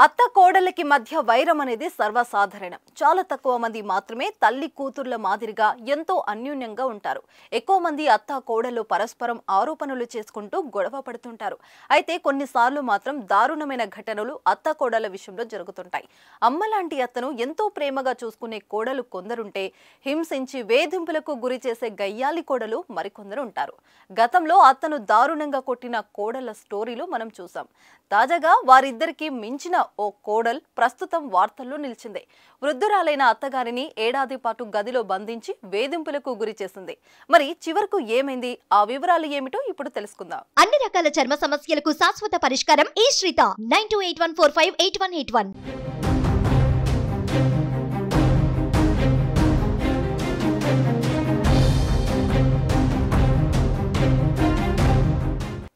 అత్త కోడళ్ళకి మధ్య వైరం అనేది సర్వసాధారణం. చాలా తక్కువ మంది మాత్రమే తల్లి కూతుర్ల మాదిరిగా ఎంతో అన్యోన్యంగా ఉంటారు. ఎక్కువ మంది అత్త కోడళ్ళు పరస్పరం ఆరోపణలు చేసుకుంటూ గొడవ పడుతుంటారు. అయితే కొన్నిసార్లు మాత్రం దారుణమైన ఘటనలు అత్త కోడళ్ళ విషయంలో జరుగుతుంటాయి. అమ్మ లాంటి అత్తను ఎంతో ప్రేమగా చూసుకునే కోడలు కొందరుంటే, హింసించి వేధింపులకు గురి చేసే గయ్యాలి కోడలు మరికొందరు ఉంటారు. గతంలో అత్తను దారుణంగా కొట్టిన కోడళ్ళ స్టోరీలు మనం చూసాం. తాజాగా వారిద్దరికి మించిన ఓ కోడల్ ప్రస్తుతం వార్తల్లో నిలిచింది. వృద్ధురాలైన అత్తగారిని ఏడాది పాటు గదిలో బంధించి వేధింపులకు గురి చేసింది. మరి చివరకు ఏమైంది? ఆ వివరాలు ఏమిటో ఇప్పుడు తెలుసుకుందాం. అన్ని రకాల చర్మ సమస్యలకు శాశ్వత పరిష్కారం ఈ శ్రీత 9281458181.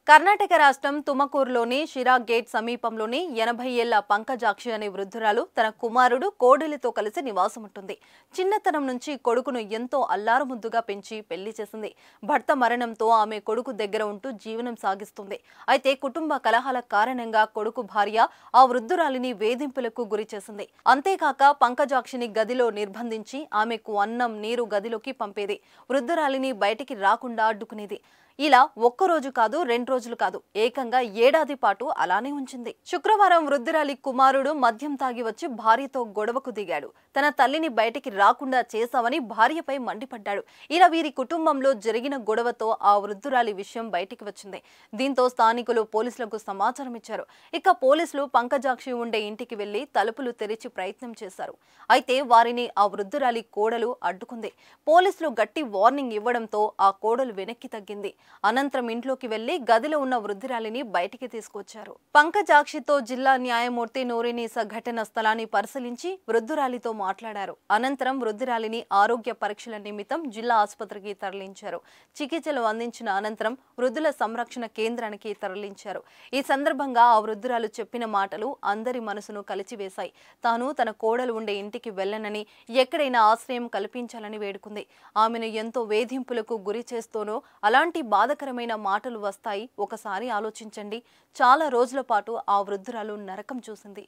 కర్ణాటక రాష్ట్రం తుమకూరులోని షిరా గేట్ సమీపంలోని 80 ఏళ్ల పంకజాక్షి అనే వృద్ధురాలు తన కుమారుడు కోడలితో కలిసి నివాసముంటుంది. చిన్నతనం నుంచి కొడుకును ఎంతో అల్లారుముద్దుగా పెంచి పెళ్లి చేసింది. భర్త మరణంతో ఆమె కొడుకు దగ్గర ఉంటూ జీవనం సాగిస్తుంది. అయితే కుటుంబ కలహాల కారణంగా కొడుకు భార్య ఆ వృద్ధురాలిని వేధింపులకు గురి చేసింది. అంతేకాక పంకజాక్షిని గదిలో నిర్బంధించి ఆమెకు అన్నం నీరు గదిలోకి పంపేది. వృద్ధురాలిని బయటికి రాకుండా అడ్డుకునేది. ఇలా ఒక్కరోజు కాదు, 2 రోజులు కాదు, ఏకంగా ఏడాది పాటు అలానే ఉంచింది. శుక్రవారం వృద్ధురాలి కుమారుడు మద్యం తాగి వచ్చి భార్యతో గొడవకు దిగాడు. తన తల్లిని బయటికి రాకుండా చేశావని భార్యపై మండిపడ్డాడు. ఇలా వీరి కుటుంబంలో జరిగిన గొడవతో ఆ వృద్ధురాలి విషయం బయటికి వచ్చింది. దీంతో స్థానికులు పోలీసులకు సమాచారం ఇచ్చారు. ఇక పోలీసులు పంకజాక్షి ఉండే ఇంటికి వెళ్లి తలుపులు తెరిచి ప్రయత్నం చేశారు. అయితే వారిని ఆ వృద్ధురాలి కోడలు అడ్డుకుంది. పోలీసులు గట్టి వార్నింగ్ ఇవ్వడంతో ఆ కోడలు వెనక్కి తగ్గింది. అనంతరం ఇంట్లోకి వెళ్లి గదిలో ఉన్న వృద్ధురాలిని బయటికి తీసుకొచ్చారు. పంకజాక్షితో జిల్లా న్యాయమూర్తి నూరినీసా ఘటన స్థలాన్ని పరిశీలించి వృద్ధురాలితో మాట్లాడారు. అనంతరం వృద్ధురాలిని ఆరోగ్య పరీక్షల నిమిత్తం జిల్లా ఆసుపత్రికి తరలించారు. చికిత్సలు అందించిన అనంతరం వృద్ధుల సంరక్షణ కేంద్రానికి తరలించారు. ఈ సందర్భంగా ఆ వృద్ధురాలు చెప్పిన మాటలు అందరి మనసును కలిచివేశాయి. తాను తన కోడలు ఉండే ఇంటికి వెళ్లనని, ఎక్కడైనా ఆశ్రయం కల్పించాలని వేడుకుంది. ఆమెను ఎంతో వేధింపులకు గురి చేస్తూనో అలాంటి బాధకరమైన మాటలు వస్తాయి. ఒకసారి ఆలోచించండి. చాలా రోజుల పాటు ఆ వృద్ధురాలు నరకం చూసింది.